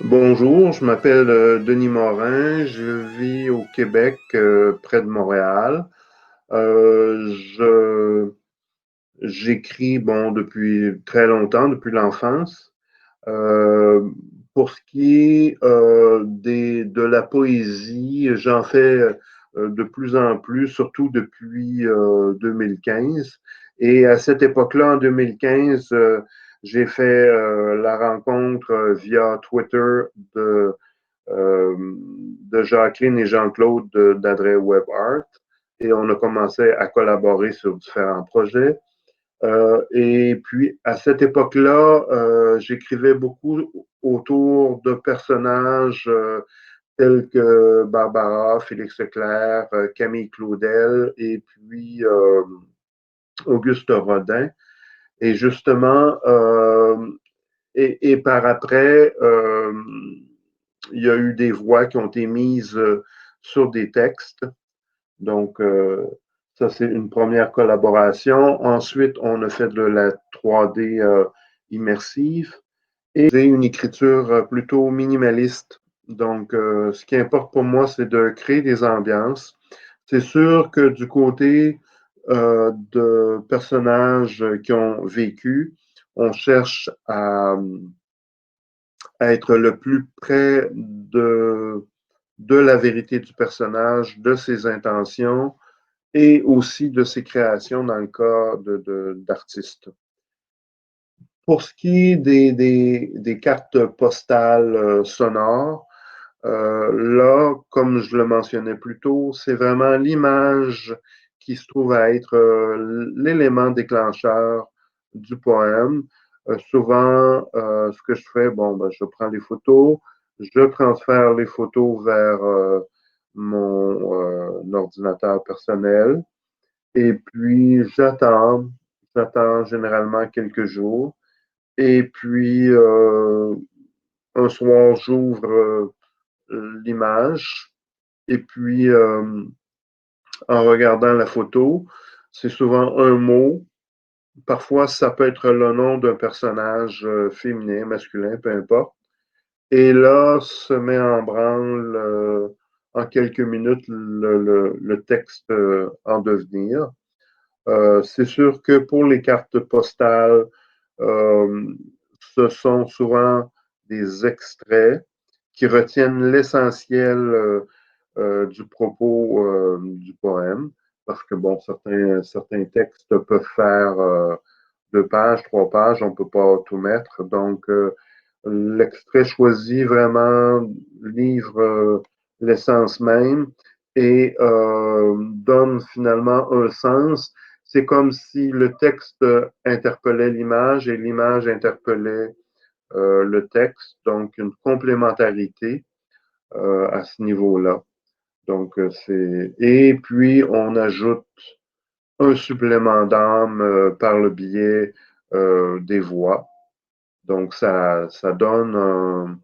Bonjour, je m'appelle Denis Morin, je vis au Québec, près de Montréal. J'écris depuis très longtemps, depuis l'enfance. Euh, pour ce qui est de la poésie, j'en fais de plus en plus, surtout depuis 2015. Et à cette époque-là, en 2015, j'ai fait la rencontre via Twitter de, de Jacqueline et Jean-Claude d'Adré Web Art. Et on a commencé à collaborer sur différents projets. Et puis, à cette époque-là, j'écrivais beaucoup autour de personnages tels que Barbara, Félix Leclerc, Camille Claudel et puis Auguste Rodin. Et justement, et par après, il y a eu des voix qui ont été mises sur des textes. Donc, ça, c'est une première collaboration. Ensuite, on a fait de la 3D immersive et j'ai une écriture plutôt minimaliste. Donc, ce qui importe pour moi, c'est de créer des ambiances. C'est sûr que du côté de personnages qui ont vécu, on cherche à être le plus près de la vérité du personnage, de ses intentions et aussi de ses créations dans le cas d'artistes. Pour ce qui est des cartes postales sonores, là, comme je le mentionnais plus tôt, c'est vraiment l'image qui se trouve à être l'élément déclencheur du poème. Souvent, ce que je fais, je prends les photos, je transfère les photos vers mon ordinateur personnel et puis j'attends généralement quelques jours. Et puis, un soir, j'ouvre l'image et puis, en regardant la photo, c'est souvent un mot. Parfois, ça peut être le nom d'un personnage féminin, masculin, peu importe. Et là, se met en branle en quelques minutes le texte en devenir. C'est sûr que pour les cartes postales, euh, ce sont souvent des extraits qui retiennent l'essentiel du propos du poème, parce que bon, certains textes peuvent faire 2 pages, 3 pages, on ne peut pas tout mettre. Donc, l'extrait choisi vraiment livre l'essence même et donne finalement un sens. C'est comme si le texte interpellait l'image et l'image interpellait le texte, donc une complémentarité à ce niveau-là. Donc, et puis on ajoute un supplément d'âme par le biais des voix. Donc, ça donne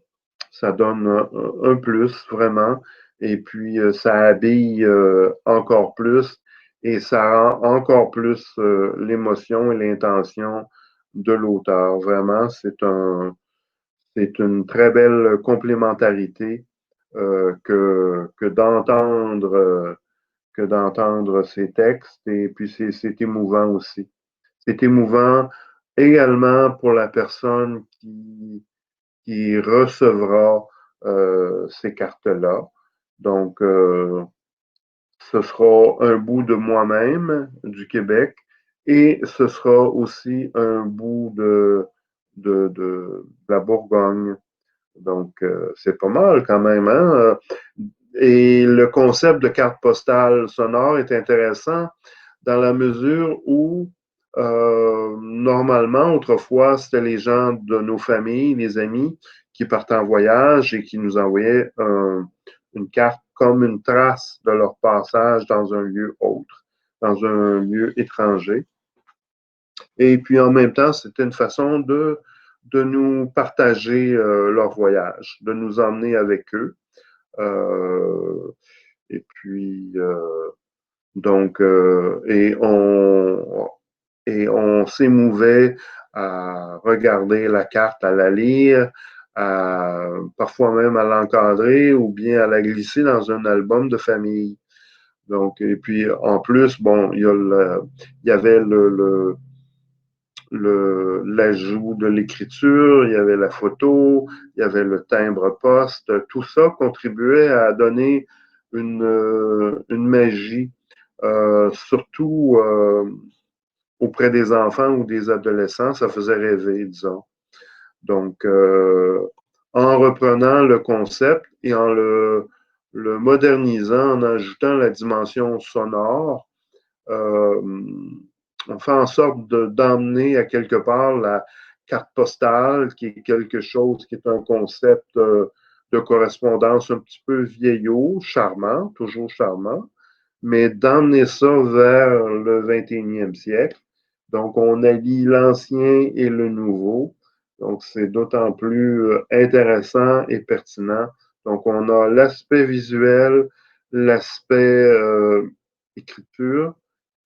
un plus vraiment. Et puis, ça habille encore plus et ça rend encore plus l'émotion et l'intention de l'auteur. Vraiment, c'est une très belle complémentarité que d'entendre ces textes. Et puis, c'est émouvant aussi. C'est émouvant également pour la personne qui recevra ces cartes-là. Donc, ce sera un bout de moi-même, du Québec, et ce sera aussi un bout de la Bourgogne. Donc, c'est pas mal quand même, hein? Et le concept de carte postale sonore est intéressant dans la mesure où, normalement, autrefois, c'était les gens de nos familles, les amis, qui partaient en voyage et qui nous envoyaient une carte comme une trace de leur passage dans un lieu autre, dans un lieu étranger. Et puis en même temps, c'était une façon de nous partager leur voyage, de nous emmener avec eux. Euh, et puis, donc, et on s'émouvait à regarder la carte, à la lire, parfois même à l'encadrer ou bien à la glisser dans un album de famille. Donc, et puis en plus, bon, il y avait l'ajout de l'écriture, il y avait la photo, il y avait le timbre-poste. Tout ça contribuait à donner une magie, surtout auprès des enfants ou des adolescents. Ça faisait rêver, disons. Donc, en reprenant le concept et en le modernisant, en ajoutant la dimension sonore, euh, on fait en sorte d'emmener à quelque part la carte postale, qui est quelque chose qui est un concept de correspondance un petit peu vieillot, charmant, toujours charmant, mais d'emmener ça vers le 21e siècle. Donc, on allie l'ancien et le nouveau. Donc, c'est d'autant plus intéressant et pertinent. Donc, on a l'aspect visuel, l'aspect écriture,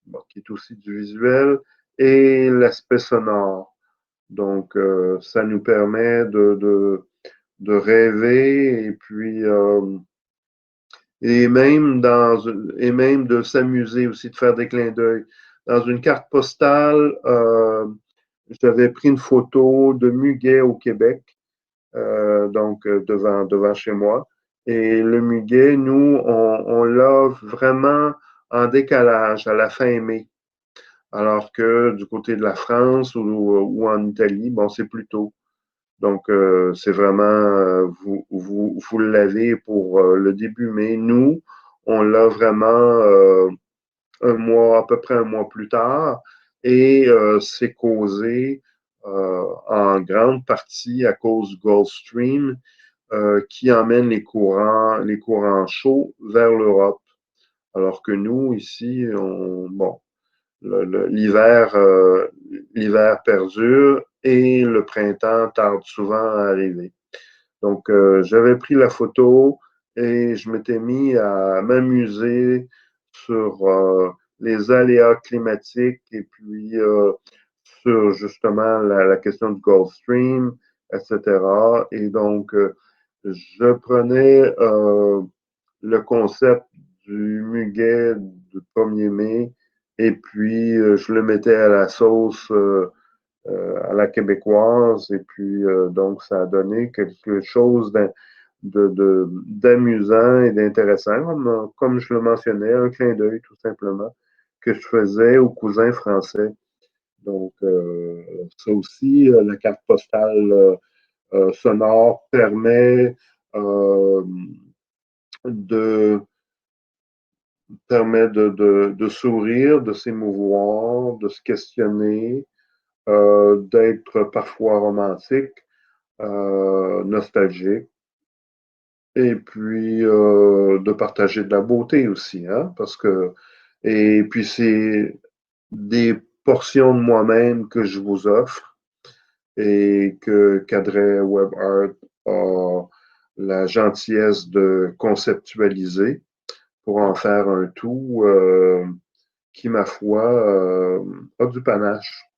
bon, qui est aussi du visuel, et l'aspect sonore. Donc, ça nous permet de rêver et même de s'amuser aussi, de faire des clins d'œil. Dans une carte postale, j'avais pris une photo de muguet au Québec, donc devant chez moi. Et le muguet, nous, on l'a vraiment en décalage à la fin mai. Alors que du côté de la France ou en Italie, bon, c'est plus tôt. Donc, c'est vraiment, vous l'avez pour le début mai. Nous, on l'a vraiment un mois, à peu près un mois plus tard, et c'est causé en grande partie à cause du Gulf Stream qui emmène les courants chauds vers l'Europe. Alors que nous, ici, bon, l'hiver perdure et le printemps tarde souvent à arriver. Donc, j'avais pris la photo et je m'étais mis à m'amuser sur les aléas climatiques et puis sur justement la question du Gulf Stream, etc. Et donc, je prenais le concept du muguet du 1er mai et puis je le mettais à la sauce à la québécoise et puis donc ça a donné quelque chose d'amusant et d'intéressant, comme je le mentionnais, un clin d'œil tout simplement que je faisais aux cousins français. Donc ça aussi, la carte postale sonore euh, de, permet de sourire, de s'émouvoir, de se questionner, d'être parfois romantique, nostalgique, et puis de partager de la beauté aussi, hein, parce que, et puis c'est des portions de moi-même que je vous offre et que Cadret Web Art a la gentillesse de conceptualiser pour en faire un tout qui, ma foi, a du panache.